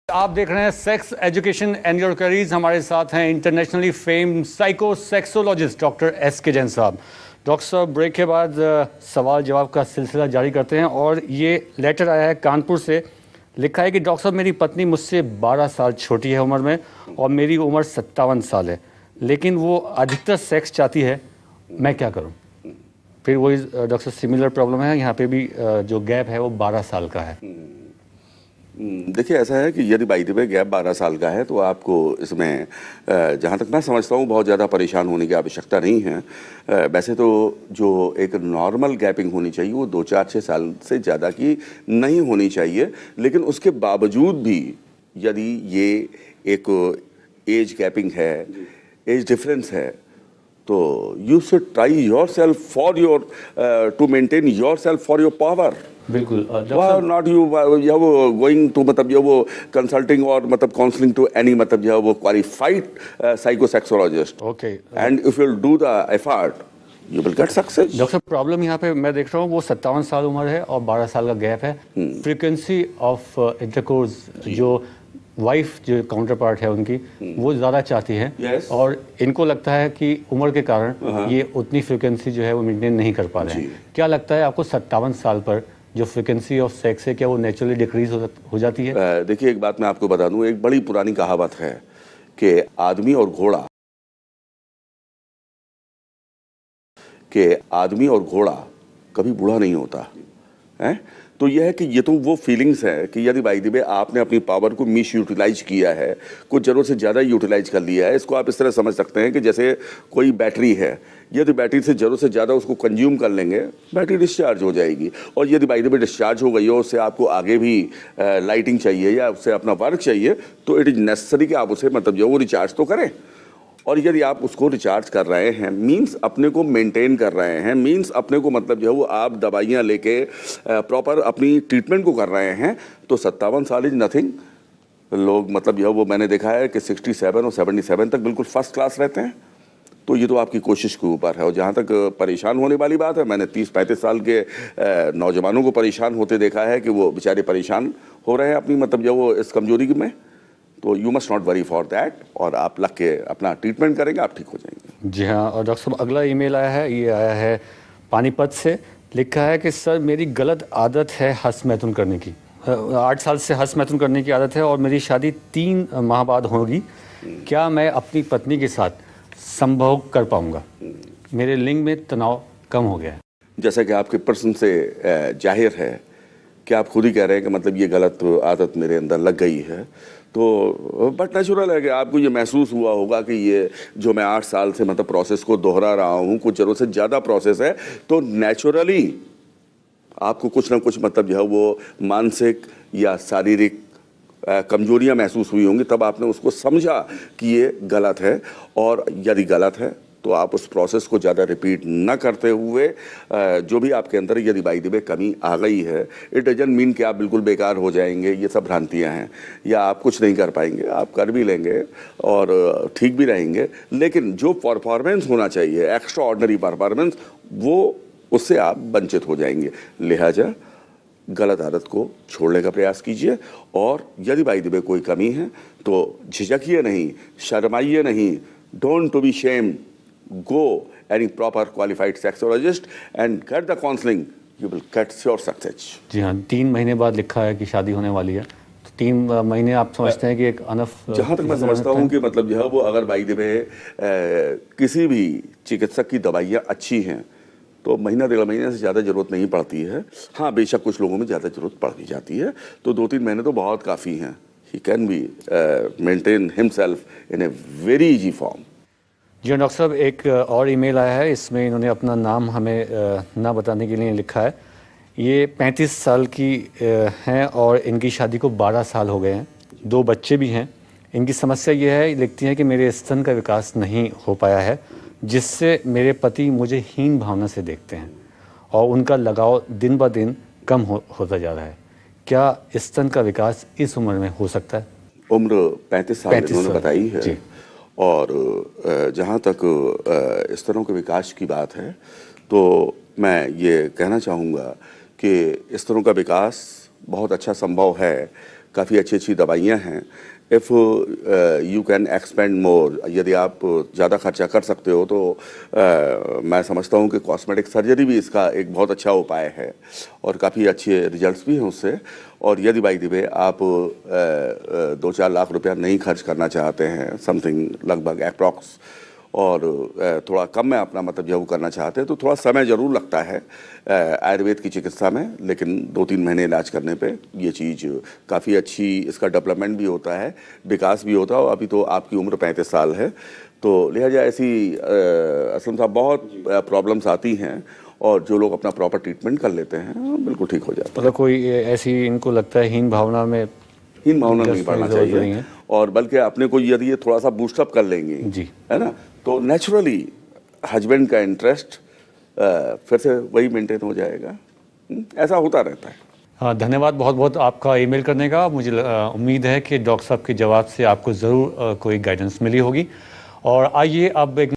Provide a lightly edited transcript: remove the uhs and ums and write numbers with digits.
आप देख रहे हैं sex education and your curries. हमारे साथ हैं internationally famed psycho sexologist doctor S.K. Jain साहब। डॉक्टर साहब, ब्रेक के बाद सवाल जवाब का सिलसिला जारी करते हैं और ये लेटर आया है कानपुर से। लिखा है कि डॉक्टर साहब, मेरी पत्नी मुझसे 12 साल छोटी है उम्र में और मेरी उम्र 57 साल है, लेकिन वो अधिकतर सेक्स चाहती है। मैं क्या करूँ? फिर वही डॉक्टर सिमिलर प्रॉब्लम है, यहाँ पे भी जो गैप है वो 12 साल का है। देखिए, ऐसा है कि यदि बाई द वे गैप 12 साल का है तो आपको इसमें जहाँ तक मैं समझता हूँ बहुत ज़्यादा परेशान होने की आवश्यकता नहीं है। वैसे तो जो एक नॉर्मल गैपिंग होनी चाहिए वो 2-4-6 साल से ज़्यादा की नहीं होनी चाहिए, लेकिन उसके बावजूद भी यदि ये एक एज गैपिंग है, एज डिफरेंस है, तो you should try yourself for your to maintain yourself for your power. बिल्कुल। नॉट यू वो गोइंग टू मतलब जो वो कंसल्टिंग और मतलब काउंसलिंग टू एनी मतलब जो वो qualified psychosexologist. Okay. And if you will do the effort you will get success. Doctor, problem यहाँ पे मैं देख रहा हूँ वो 57 साल उम्र है और 12 साल का गैप है। फ्रीक्वेंसी ऑफ इंटरकोर्स जो वाइफ जो काउंटर पार्ट है उनकी वो ज़्यादा चाहती है। Yes. और इनको लगता है कि उम्र के कारण ये उतनी फ्रीक्वेंसी जो है वो मेंटेन नहीं कर पा रहे हैं। क्या लगता है आपको 57 साल पर जो फ्रीक्वेंसी ऑफ सेक्स है क्या वो नेचुरली डिक्रीज हो जाती है? देखिए, एक बात मैं आपको बता दूं, एक बड़ी पुरानी कहावत है कि आदमी और घोड़ा कभी बूढ़ा नहीं होता है। तो यह है कि ये तो वो फीलिंग्स है कि यदि बाई द वे आपने अपनी पावर को मिस यूटिलाइज किया है, कुछ जरूरत से ज़्यादा यूटिलाइज कर लिया है। इसको आप इस तरह समझ सकते हैं कि जैसे कोई बैटरी है, यदि बैटरी से जरूरत से ज़्यादा उसको कंज्यूम कर लेंगे, बैटरी डिस्चार्ज हो जाएगी। और यदि बाई द वे डिस्चार्ज हो गई हो, उससे आपको आगे भी लाइटिंग चाहिए या उससे अपना वर्क चाहिए, तो इट इज़ नेसेसरी कि आप उसे मतलब जो वो रिचार्ज तो करें। और यदि आप उसको रिचार्ज कर रहे हैं, मींस अपने को मेंटेन कर रहे हैं, मींस अपने को मतलब जो है वो आप दवाइयाँ लेके प्रॉपर अपनी ट्रीटमेंट को कर रहे हैं, तो 57 साल इज नथिंग। लोग मतलब जो है वो मैंने देखा है कि 67 और 77 तक बिल्कुल फर्स्ट क्लास रहते हैं। तो ये तो आपकी कोशिश के ऊपर है। और जहाँ तक परेशान होने वाली बात है, मैंने 30-35 साल के नौजवानों को परेशान होते देखा है कि वो बेचारे परेशान हो रहे हैं अपनी मतलब जो वो इस कमजोरी में। तो you must not worry for that, और आप लग के अपना ट्रीटमेंट करेंगे, आप ठीक हो जाएंगे। जी हाँ। और डॉक्टर साहब, अगला ईमेल आया है, ये आया है पानीपत से। लिखा है कि सर, मेरी गलत आदत है हंस मैथुन करने की। 8 साल से हंस मैथुन करने की आदत है और मेरी शादी 3 माह बाद होगी। क्या मैं अपनी पत्नी के साथ संभोग कर पाऊंगा? मेरे लिंग में तनाव कम हो गया है। जैसा कि आपके प्रश्न से जाहिर है कि आप खुद ही कह रहे हैं कि मतलब ये गलत आदत मेरे अंदर लग गई है, तो बट नेचुरल है कि आपको ये महसूस हुआ होगा कि ये जो मैं 8 साल से मतलब प्रोसेस को दोहरा रहा हूँ, कुछ जरूरत से ज़्यादा प्रोसेस है, तो नेचुरली आपको कुछ ना कुछ मतलब जो है वो मानसिक या शारीरिक कमजोरियाँ महसूस हुई होंगी। तब आपने उसको समझा कि ये गलत है, और यदि गलत है तो आप उस प्रोसेस को ज़्यादा रिपीट न करते हुए जो भी आपके अंदर यदि बाई द वे कमी आ गई है, इट डजंट मीन कि आप बिल्कुल बेकार हो जाएंगे। ये सब भ्रांतियाँ हैं, या आप कुछ नहीं कर पाएंगे। आप कर भी लेंगे और ठीक भी रहेंगे, लेकिन जो परफॉर्मेंस होना चाहिए, एक्स्ट्रा ऑर्डिनरी परफॉर्मेंस, वो उससे आप वंचित हो जाएंगे। लिहाजा गलत आदत को छोड़ने का प्रयास कीजिए, और यदि बाई द वे कोई कमी है तो झिझकिए नहीं, शर्माइए नहीं। Don't to be shame, go any proper qualified sexologist and get the counseling, you will get your success। जी हाँ। 3 महीने बाद लिखा है कि शादी होने वाली है, तो 3 महीने आप समझते हैं कि एक अनफ? जहाँ तक मैं समझता हूँ कि मतलब जो है वो अगर बाई द वे किसी भी चिकित्सक की दवाइयाँ अच्छी हैं तो महीना 1.5 महीने से ज़्यादा ज़रूरत नहीं पड़ती है। हाँ, बेशक कुछ लोगों में ज़्यादा ज़रूरत पड़ भी जाती है, तो 2-3 महीने तो बहुत काफ़ी हैं। He can be maintain himself in a very easy form. जी डॉक्टर साहब, एक और ईमेल आया है, इसमें इन्होंने अपना नाम हमें ना बताने के लिए लिखा है। ये 35 साल की हैं और इनकी शादी को 12 साल हो गए हैं, 2 बच्चे भी हैं। इनकी समस्या ये है, लिखती हैं कि मेरे स्तन का विकास नहीं हो पाया है, जिससे मेरे पति मुझे हीन भावना से देखते हैं और उनका लगाव दिन ब दिन कम होता जा रहा है। क्या स्तन का विकास इस उम्र में हो सकता है? उम्र 35 साल इन्होंने बताई है जी। और जहाँ तक स्तनों के विकास की बात है, तो मैं ये कहना चाहूँगा कि स्तनों का विकास बहुत अच्छा संभव है काफ़ी अच्छी अच्छी दवाइयाँ हैं। इफ़ यू कैन एक्सपेंड मोर, यदि आप ज़्यादा खर्चा कर सकते हो तो मैं समझता हूँ कि कॉस्मेटिक सर्जरी भी इसका एक बहुत अच्छा उपाय है और काफ़ी अच्छे रिजल्ट्स भी हैं उससे। और यदि बाई द वे आप 2-4 लाख रुपया नहीं खर्च करना चाहते हैं, समथिंग लगभग अप्रॉक्स, और थोड़ा कम में अपना मतलब जब करना चाहते हैं तो थोड़ा समय ज़रूर लगता है आयुर्वेद की चिकित्सा में, लेकिन 2-3 महीने इलाज करने पे ये चीज़ काफ़ी अच्छी, इसका डेवलपमेंट भी होता है, विकास भी होता है। और अभी तो आपकी उम्र 35 साल है, तो लिहाजा ऐसी असलम साहब बहुत प्रॉब्लम्स आती हैं और जो लोग अपना प्रॉपर ट्रीटमेंट कर लेते हैं बिल्कुल ठीक हो जाता है। मतलब कोई ऐसी इनको लगता है हीन भावना में, हीन भावना नहीं पड़ना चाहिए, और बल्कि अपने को यदि ये थोड़ा सा बूस्टअप कर लेंगे जी, है ना, तो नेचुरली हस्बैंड का इंटरेस्ट फिर से वही मेंटेन हो जाएगा। ऐसा होता रहता है। हाँ, धन्यवाद बहुत बहुत आपका ईमेल करने का। मुझे उम्मीद है कि डॉक्टर साहब के जवाब से आपको ज़रूर कोई गाइडेंस मिली होगी। और आइए अब एक